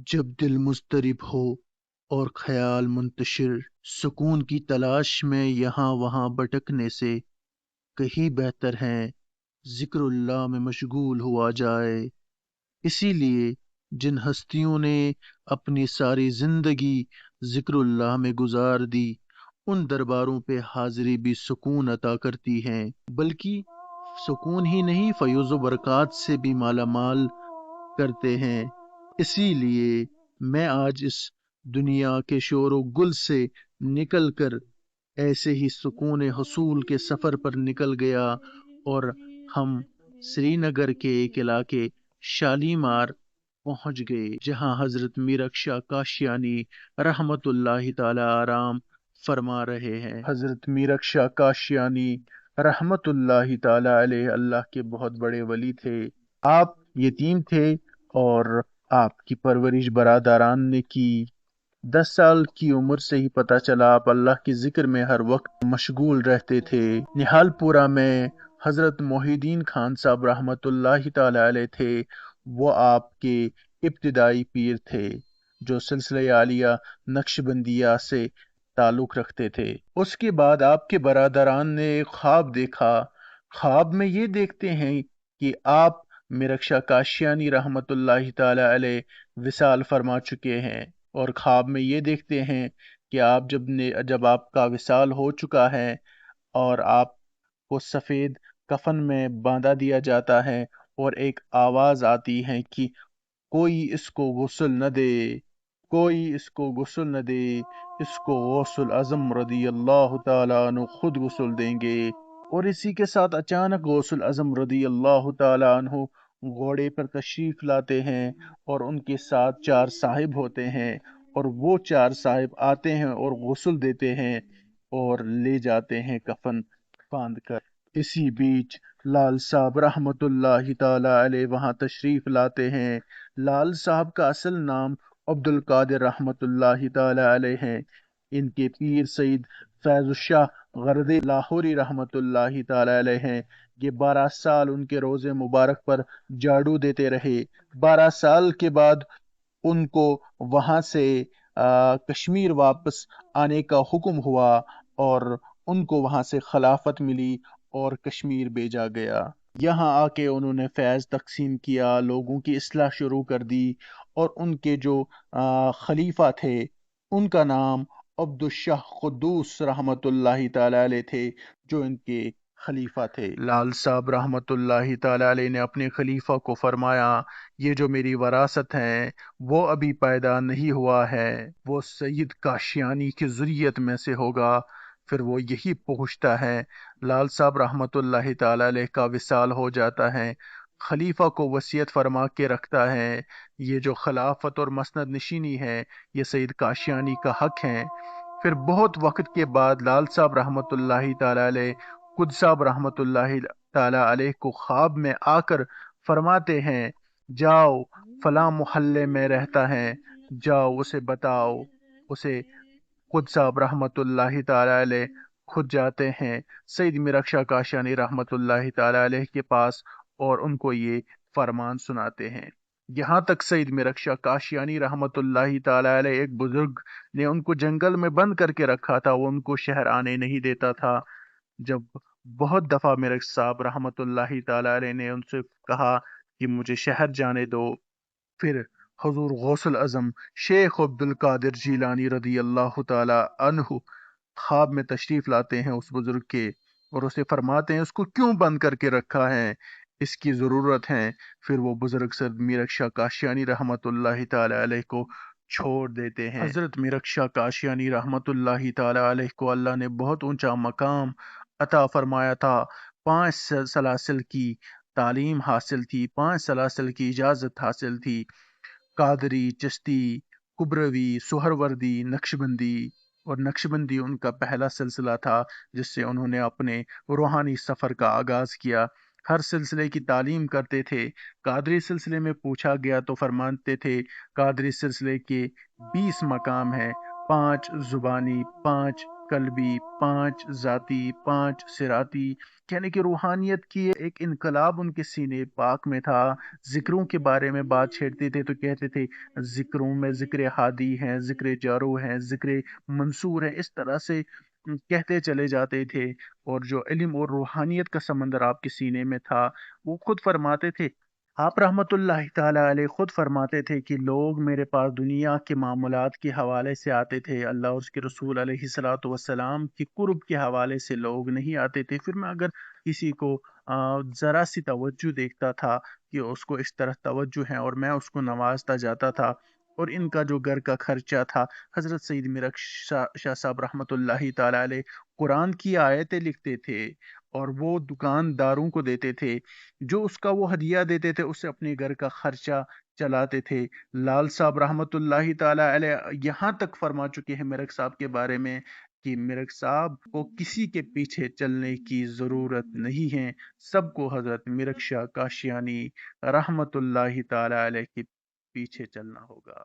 جب دل مضطرب ہو اور خیال منتشر، سکون کی تلاش میں یہاں وہاں بھٹکنے سے کہیں بہتر ہے ذکر اللہ میں مشغول ہوا جائے۔ اسی لیے جن ہستیوں نے اپنی ساری زندگی ذکر اللہ میں گزار دی، ان درباروں پہ حاضری بھی سکون عطا کرتی ہیں، بلکہ سکون ہی نہیں، فیض و برکات سے بھی مالا مال کرتے ہیں۔ اسی لیے میں آج اس دنیا کے شور و گل سے نکل کر ایسے ہی سکون حصول کے سفر پر نکل گیا، اور ہم سری نگر کے ایک علاقے شالیمار پہنچ گئے، جہاں حضرت میرکشا کاشیانی رحمت اللہ تعالی آرام فرما رہے ہیں۔ حضرت میرکشا کاشیانی رحمت اللہ تعالی علیہ اللہ کے بہت بڑے ولی تھے۔ آپ یتیم تھے اور آپ کی پرورش برادران نے کی۔ 10 سال کی عمر سے ہی پتہ چلا آپ اللہ کے ذکر میں ہر وقت مشغول رہتے تھے۔ نہال پورہ میں حضرت محی الدین خان صاحب رحمت اللہ تعالی علیہ تھے، وہ آپ کے ابتدائی پیر تھے جو سلسلہ عالیہ نقشبندیہ سے تعلق رکھتے تھے۔ اس کے بعد آپ کے برادران نے ایک خواب دیکھا۔ خواب میں یہ دیکھتے ہیں کہ آپ میرکشا کاشیانی رحمت اللہ تعالی علیہ وصال فرما چکے ہیں، اور خواب میں یہ دیکھتے ہیں کہ آپ جب آپ کا وصال ہو چکا ہے اور آپ کو سفید کفن میں باندھا دیا جاتا ہے، اور ایک آواز آتی ہے کہ کوئی اس کو غسل نہ دے، کوئی اس کو غسل نہ دے، اس کو غوث الاعظم رضی اللہ تعالیٰ عنہ خود غسل دیں گے۔ اور اسی کے ساتھ اچانک غوث الاعظم رضی اللہ تعالیٰ عنہ گھوڑے پر تشریف لاتے ہیں، اور ان کے ساتھ 4 صاحب ہوتے ہیں، اور وہ 4 صاحب آتے ہیں اور غسل دیتے ہیں اور لے جاتے ہیں کفن باندھ کر۔ اسی بیچ لال صاحب رحمت اللہ تعالی علیہ وہاں تشریف لاتے ہیں۔ لال صاحب کا اصل نام عبد القادر رحمت اللہ تعالی علیہ ہے۔ ان کے پیر سید فیض الشاہ غردی لاہوری رحمت اللہ تعالی علیہ ہیں۔ یہ 12 سال ان کے روزے مبارک پر جھاڑو دیتے رہے۔ 12 سال کے بعد ان کو وہاں سے کشمیر واپس آنے کا حکم ہوا، اور ان کو وہاں سے خلافت ملی اور کشمیر بھیجا گیا۔ یہاں آ کے انہوں نے فیض تقسیم کیا، لوگوں کی اصلاح شروع کر دی، اور ان کے جو خلیفہ تھے ان کا نام عبد الشاہ قدوس رحمت اللہ تعالی علیہ تھے، جو ان کے خلیفہ تھے۔ لال صاحب رحمت اللہ تعالی علیہ نے اپنے خلیفہ کو فرمایا، یہ جو میری وراثت ہے وہ ابھی پیدا نہیں ہوا ہے، وہ سید کاشیانی کی ذریت میں سے ہوگا، پھر وہ یہی پہنچتا ہے۔ لال صاحب رحمت اللہ تعالی علیہ کا وصال ہو جاتا ہے، خلیفہ کو وصیت فرما کے رکھتا ہے، یہ جو خلافت اور مسند نشینی ہے یہ سید کاشیانی کا حق ہے۔ پھر بہت وقت کے بعد لال صاحب رحمت اللہ تعالی علیہ خود صاحب رحمت اللہ تعالی علیہ کو خواب میں آ کر فرماتے ہیں، جاؤ فلاں محلے میں رہتا ہے، جاؤ اسے بتاؤ۔ اسے خود صاحب رحمت اللہ تعالی علیہ خود جاتے ہیں سید میرکشا کاشانی رحمت اللہ تعالی علیہ کے پاس، اور ان کو یہ فرمان سناتے ہیں۔ یہاں تک سید میرکشا کاشانی رحمت اللہ تعالی علیہ ایک بزرگ نے ان کو جنگل میں بند کر کے رکھا تھا، وہ ان کو شہر آنے نہیں دیتا تھا۔ جب بہت دفعہ میرکشا صاحب رحمت اللہ تعالی علیہ نے ان سے کہا کہ مجھے شہر جانے دو، پھر حضور غوث الاعظم شیخ عبد القادر جیلانی رضی اللہ تعالی عنہ خواب میں تشریف لاتے ہیں اس بزرگ کے، اور اسے فرماتے ہیں اس کو کیوں بند کر کے رکھا ہے، اس کی ضرورت ہے۔ پھر وہ بزرگ سید میرکشا کاشیانی رحمت اللہ تعالی علیہ کو چھوڑ دیتے ہیں۔ حضرت میرکشا کاشیانی رحمت اللہ تعالی علیہ کو اللہ نے بہت اونچا مقام عطا فرمایا تھا۔ 5 سلاسل کی تعلیم حاصل تھی، 5 سلاسل کی اجازت حاصل تھی، قادری، چشتی، کبروی، سہروردی، نقشبندی، اور نقشبندی ان کا پہلا سلسلہ تھا جس سے انہوں نے اپنے روحانی سفر کا آغاز کیا۔ ہر سلسلے کی تعلیم کرتے تھے۔ قادری سلسلے میں پوچھا گیا تو فرماتے تھے قادری سلسلے کے 20 مقام ہیں، 5 زبانی، 5 قلبی، 5 ذاتی، 5 صراطی، یعنی کہ روحانیت کی ایک انقلاب ان کے سینے پاک میں تھا۔ ذکروں کے بارے میں بات چھیڑتے تھے تو کہتے تھے ذکروں میں ذکر ہادی ہیں، ذکر جارو ہیں، ذکر منصور ہیں، اس طرح سے کہتے چلے جاتے تھے۔ اور جو علم اور روحانیت کا سمندر آپ کے سینے میں تھا، وہ خود فرماتے تھے، آپ رحمت اللہ تعالیٰ علیہ خود فرماتے تھے کہ لوگ میرے پاس دنیا کے معاملات کے حوالے سے آتے تھے، اللہ اور اس کے رسول علیہ الصلاۃ والسلام کی قرب کے حوالے سے لوگ نہیں آتے تھے۔ پھر میں اگر کسی کو ذرا سی توجہ دیکھتا تھا کہ اس کو اس طرح توجہ ہے، اور میں اس کو نوازتا جاتا تھا، اور ان کا جو گھر کا خرچہ تھا، حضرت سید میرک شاہ صاحب رحمت اللہ تعالیٰ علیہ قرآن کی آیتیں لکھتے تھے اور وہ دکانداروں کو دیتے تھے، جو اس کا وہ ہدیہ دیتے تھے اس سے اپنے گھر کا خرچہ چلاتے تھے۔ لال صاحب رحمت اللہ تعالی علیہ یہاں تک فرما چکے ہیں مرک صاحب کے بارے میں کہ مرک صاحب کو کسی کے پیچھے چلنے کی ضرورت نہیں ہے، سب کو حضرت مرک شاہ کاشیانی رحمت اللہ تعالی علیہ کے پیچھے چلنا ہوگا۔